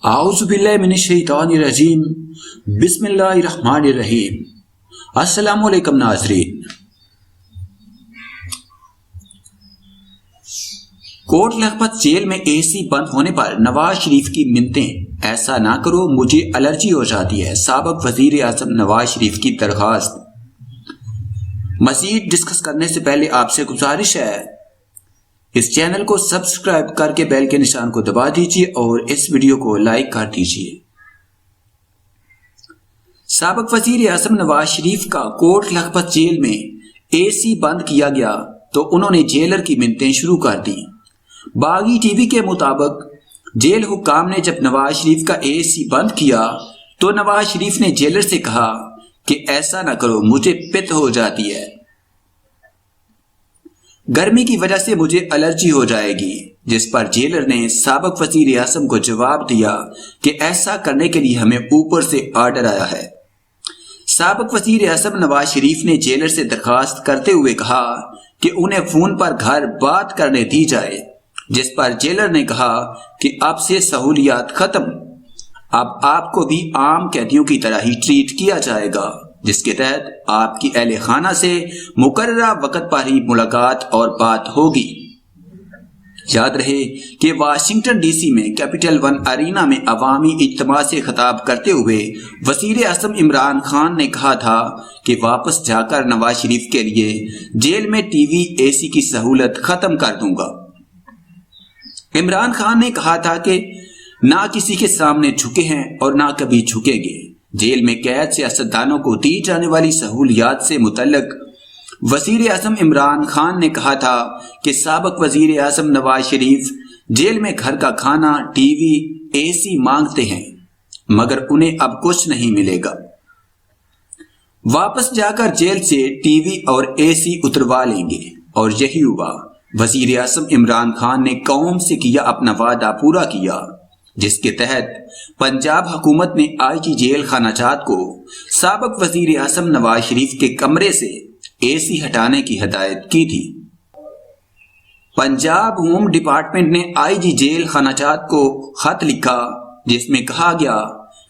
اعوذ باللہ من الشیطان الرجیم بسم اللہ الرحمن الرحیم۔ السلام علیکم ناظرین۔ کوٹ لکھپت جیل میں اے سی بند ہونے پر نواز شریف کی منتیں، ایسا نہ کرو مجھے الرجی ہو جاتی ہے، سابق وزیر اعظم نواز شریف کی درخواست۔ مزید ڈسکس کرنے سے پہلے آپ سے گزارش ہے اس چینل کو سبسکرائب کر کے بیل کے نشان کو دبا دیجیے اور اس ویڈیو کو لائک کر دیجیے۔ سابق وزیر اعظم نواز شریف کا کوٹ لکھپت جیل میں اے سی بند کیا گیا تو انہوں نے جیلر کی منتیں شروع کر دیں۔ باغی ٹی وی کے مطابق جیل حکام نے جب نواز شریف کا اے سی بند کیا تو نواز شریف نے جیلر سے کہا کہ ایسا نہ کرو مجھے پت ہو جاتی ہے، گرمی کی وجہ سے مجھے الرجی ہو جائے گی، جس پر جیلر نے سابق وزیر اعظم کو جواب دیا کہ ایسا کرنے کے لیے ہمیں اوپر سے آرڈر آیا ہے۔ سابق وزیر اعظم نواز شریف نے جیلر سے درخواست کرتے ہوئے کہا کہ انہیں فون پر گھر بات کرنے دی جائے، جس پر جیلر نے کہا کہ اب سے سہولیات ختم، اب آپ کو بھی عام قیدیوں کی طرح ہی ٹریٹ کیا جائے گا، جس کے تحت آپ کی اہل خانہ سے مقررہ وقت پر ہی ملاقات اور بات ہوگی۔ یاد رہے کہ واشنگٹن ڈی سی میں کیپٹل ون ارینا میں عوامی اجتماع سے خطاب کرتے ہوئے وزیر اعظم عمران خان نے کہا تھا کہ واپس جا کر نواز شریف کے لیے جیل میں ٹی وی اے سی کی سہولت ختم کر دوں گا۔ عمران خان نے کہا تھا کہ نہ کسی کے سامنے جھکے ہیں اور نہ کبھی جھکیں گے۔ جیل میں قید سیاستدانوں کو دی جانے والی سہولیات سے متعلق وزیر اعظم عمران خان نے کہا تھا کہ سابق وزیر اعظم نواز شریف جیل میں گھر کا کھانا، ٹی وی، اے سی مانگتے ہیں مگر انہیں اب کچھ نہیں ملے گا۔ واپس جا کر جیل سے ٹی وی اور اے سی اتروا لیں گے، اور یہی ہوا۔ وزیر اعظم عمران خان نے قوم سے کیا اپنا وعدہ پورا کیا، جس کے تحت پنجاب حکومت نے آئی جی جیل خانہ جات کو سابق وزیر اعظم نواز شریف کے کمرے سے اے سی ہٹانے کی ہدایت کی تھی۔ پنجاب ہوم ڈپارٹمنٹ نے آئی جی جیل خانہ جات کو خط لکھا جس میں کہا گیا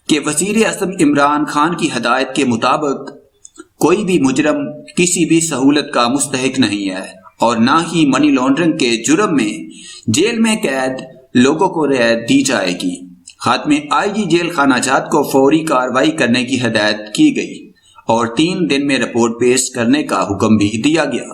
کہ وزیر اعظم عمران خان کی ہدایت کے مطابق کوئی بھی مجرم کسی بھی سہولت کا مستحق نہیں ہے اور نہ ہی منی لانڈرنگ کے جرم میں جیل میں قید لوگوں کو رعایت دی جائے گی۔ خط میں آئی جی جیل خانہ جات کو فوری کارروائی کرنے کی ہدایت کی گئی اور 3 دن میں رپورٹ پیش کرنے کا حکم بھی دیا گیا۔